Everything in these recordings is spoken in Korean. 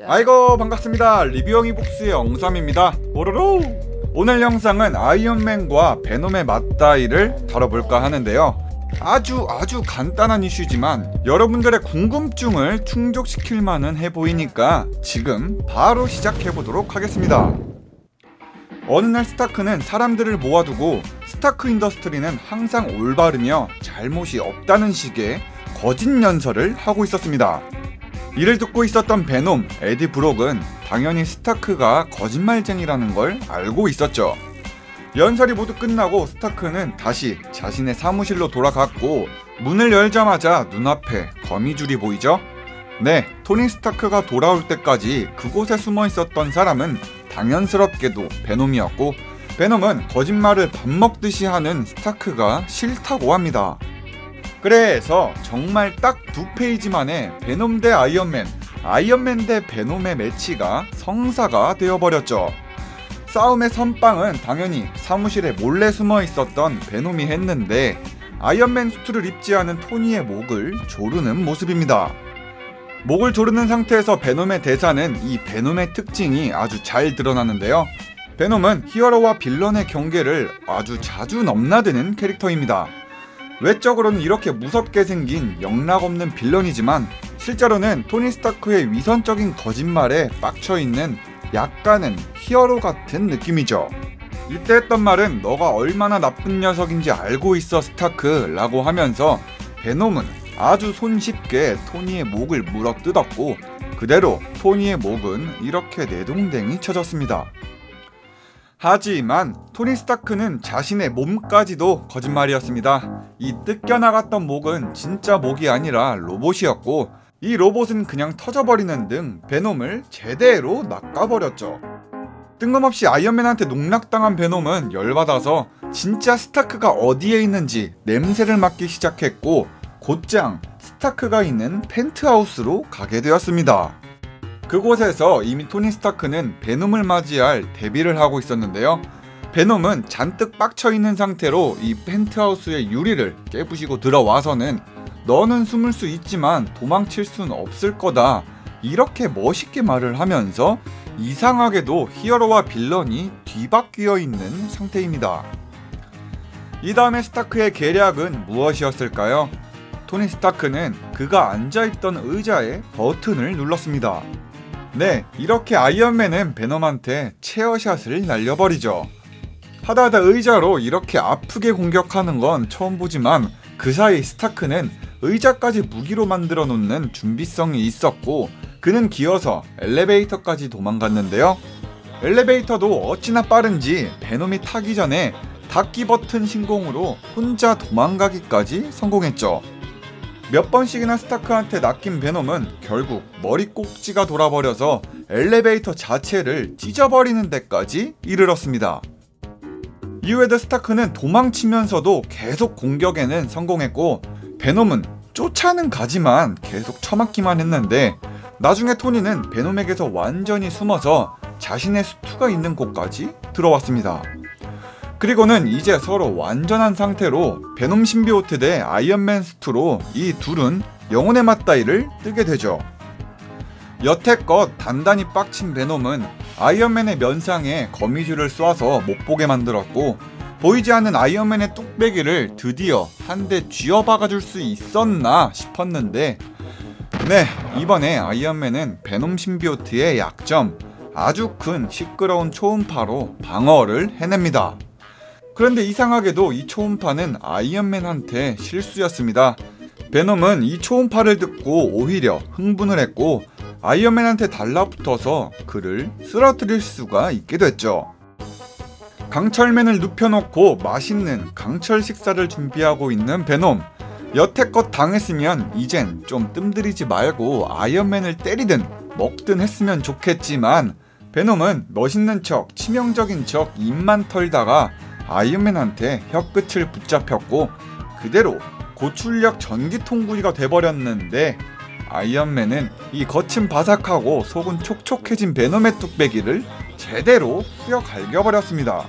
아이고 반갑습니다. 리뷰형 이북스의 엉삼입니다. 뽀로로. 오늘 영상은 아이언맨과 베놈의 맞다이를 다뤄볼까 하는데요. 아주 간단한 이슈지만 여러분들의 궁금증을 충족시킬 만은 해 보이니까 지금 바로 시작해보도록 하겠습니다. 어느 날 스타크는 사람들을 모아두고 스타크 인더스트리는 항상 올바르며 잘못이 없다는 식의 거짓 연설을 하고 있었습니다. 이를 듣고 있었던 베놈, 에디 브록은 당연히 스타크가 거짓말쟁이라는 걸 알고 있었죠. 연설이 모두 끝나고 스타크는 다시 자신의 사무실로 돌아갔고 문을 열자마자 눈앞에 거미줄이 보이죠? 네, 토니 스타크가 돌아올 때까지 그곳에 숨어 있었던 사람은 당연스럽게도 베놈이었고, 베놈은 거짓말을 밥 먹듯이 하는 스타크가 싫다고 합니다. 그래서 정말 딱 2페이지 만에 베놈 대 아이언맨, 아이언맨 대 베놈의 매치가 성사가 되어버렸죠. 싸움의 선빵은 당연히 사무실에 몰래 숨어 있었던 베놈이 했는데, 아이언맨 수트를 입지 않은 토니의 목을 조르는 모습입니다. 목을 조르는 상태에서 베놈의 대사는 이 베놈의 특징이 아주 잘 드러나는데요. 베놈은 히어로와 빌런의 경계를 아주 자주 넘나드는 캐릭터입니다. 외적으로는 이렇게 무섭게 생긴 영락없는 빌런이지만 실제로는 토니 스타크의 위선적인 거짓말에 빡쳐있는 약간은 히어로 같은 느낌이죠. 이때 했던 말은 "너가 얼마나 나쁜 녀석인지 알고 있어 스타크" 라고 하면서 베놈은 아주 손쉽게 토니의 목을 물어뜯었고, 그대로 토니의 목은 이렇게 내동댕이 쳐졌습니다. 하지만 토니 스타크는 자신의 몸까지도 거짓말이었습니다. 이 뜯겨나갔던 목은 진짜 목이 아니라 로봇이었고, 이 로봇은 그냥 터져버리는 등 베놈을 제대로 낚아버렸죠. 뜬금없이 아이언맨한테 농락당한 베놈은 열받아서 진짜 스타크가 어디에 있는지 냄새를 맡기 시작했고, 곧장 스타크가 있는 펜트하우스로 가게 되었습니다. 그곳에서 이미 토니 스타크는 베놈을 맞이할 대비를 하고 있었는데요. 베놈은 잔뜩 빡쳐있는 상태로 이 펜트하우스의 유리를 깨부시고 들어와서는 "너는 숨을 수 있지만 도망칠 순 없을 거다" 이렇게 멋있게 말을 하면서 이상하게도 히어로와 빌런이 뒤바뀌어 있는 상태입니다. 이 다음에 스타크의 계략은 무엇이었을까요? 토니 스타크는 그가 앉아있던 의자의 버튼을 눌렀습니다. 네, 이렇게 아이언맨은 베놈한테 체어샷을 날려버리죠. 하다하다 의자로 이렇게 아프게 공격하는 건 처음 보지만, 그 사이 스타크는 의자까지 무기로 만들어 놓는 준비성이 있었고, 그는 기어서 엘리베이터까지 도망갔는데요. 엘리베이터도 어찌나 빠른지 베놈이 타기 전에 닫기 버튼 신공으로 혼자 도망가기까지 성공했죠. 몇 번씩이나 스타크한테 낚인 베놈은 결국 머리 꼭지가 돌아버려서 엘리베이터 자체를 찢어버리는 데까지 이르렀습니다. 이후에도 스타크는 도망치면서도 계속 공격에는 성공했고, 베놈은 쫓아는 가지만 계속 처맞기만 했는데, 나중에 토니는 베놈에게서 완전히 숨어서 자신의 수트가 있는 곳까지 들어왔습니다. 그리고는 이제 서로 완전한 상태로 베놈 신비오트 대 아이언맨 수트로 이 둘은 영혼의 맞다이를 뜨게 되죠. 여태껏 단단히 빡친 베놈은 아이언맨의 면상에 거미줄을 쏴서 못 보게 만들었고, 보이지 않는 아이언맨의 뚝배기를 드디어 한 대 쥐어박아줄 수 있었나 싶었는데, 네, 이번에 아이언맨은 베놈 신비오트의 약점, 아주 큰 시끄러운 초음파로 방어를 해냅니다. 그런데 이상하게도 이 초음파는 아이언맨한테 실수였습니다. 베놈은 이 초음파를 듣고 오히려 흥분을 했고, 아이언맨한테 달라붙어서 그를 쓰러뜨릴 수가 있게 됐죠. 강철맨을 눕혀놓고 맛있는 강철 식사를 준비하고 있는 베놈. 여태껏 당했으면 이젠 좀 뜸들이지 말고 아이언맨을 때리든 먹든 했으면 좋겠지만, 베놈은 멋있는 척, 치명적인 척 입만 털다가 아이언맨한테 혀끝을 붙잡혔고, 그대로 고출력 전기통구리가 돼버렸는데, 아이언맨은 이 겉은 바삭하고 속은 촉촉해진 베놈의 뚝배기를 제대로 후려 갈겨버렸습니다.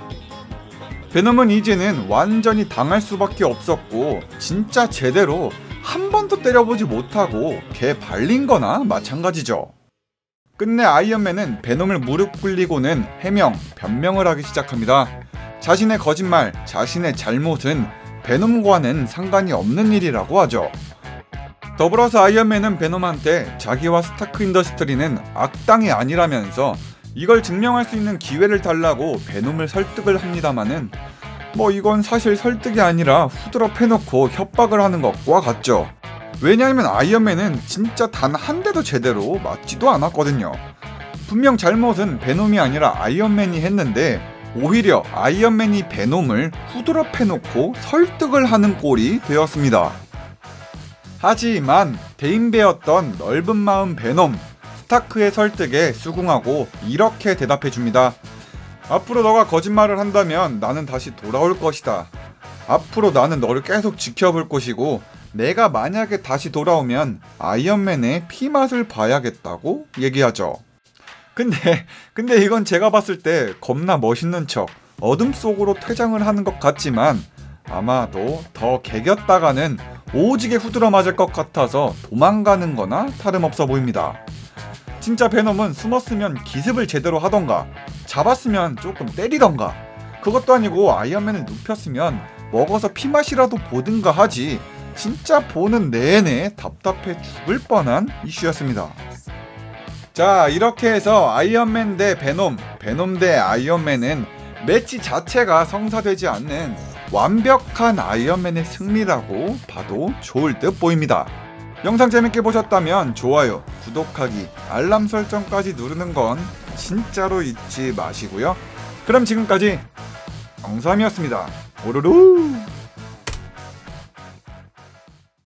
베놈은 이제는 완전히 당할 수밖에 없었고, 진짜 제대로 한 번도 때려보지 못하고 개 발린 거나 마찬가지죠. 끝내 아이언맨은 베놈을 무릎 꿇리고는 해명, 변명을 하기 시작합니다. 자신의 거짓말, 자신의 잘못은 베놈과는 상관이 없는 일이라고 하죠. 더불어서 아이언맨은 베놈한테 자기와 스타크 인더스트리는 악당이 아니라면서 이걸 증명할 수 있는 기회를 달라고 베놈을 설득을 합니다마는 이건 사실 설득이 아니라 후드럽 해놓고 협박을 하는 것과 같죠. 왜냐하면 아이언맨은 진짜 단 한 대도 제대로 맞지도 않았거든요. 분명 잘못은 베놈이 아니라 아이언맨이 했는데 오히려 아이언맨이 베놈을 후드럽 해놓고 설득을 하는 꼴이 되었습니다. 하지만 대인배였던 넓은 마음 베놈, 스타크의 설득에 수긍하고 이렇게 대답해줍니다. 앞으로 너가 거짓말을 한다면 나는 다시 돌아올 것이다. 앞으로 나는 너를 계속 지켜볼 것이고 내가 만약에 다시 돌아오면 아이언맨의 피맛을 봐야겠다고 얘기하죠. 근데 이건 제가 봤을 때 겁나 멋있는 척 어둠 속으로 퇴장을 하는 것 같지만 아마도 더 개겼다가는 오지게 후드러 맞을 것 같아서 도망가는 거나 다름없어 보입니다. 진짜 베놈은 숨었으면 기습을 제대로 하던가 잡았으면 조금 때리던가 그것도 아니고 아이언맨을 눕혔으면 먹어서 피맛이라도 보든가 하지 진짜 보는 내내 답답해 죽을 뻔한 이슈였습니다. 자, 이렇게 해서 아이언맨 대 베놈, 베놈 대 아이언맨은 매치 자체가 성사되지 않는 완벽한 아이언맨의 승리라고 봐도 좋을 듯 보입니다. 영상 재밌게 보셨다면 좋아요, 구독하기, 알람 설정까지 누르는 건 진짜로 잊지 마시고요. 그럼 지금까지 영삼이었습니다. 오르르.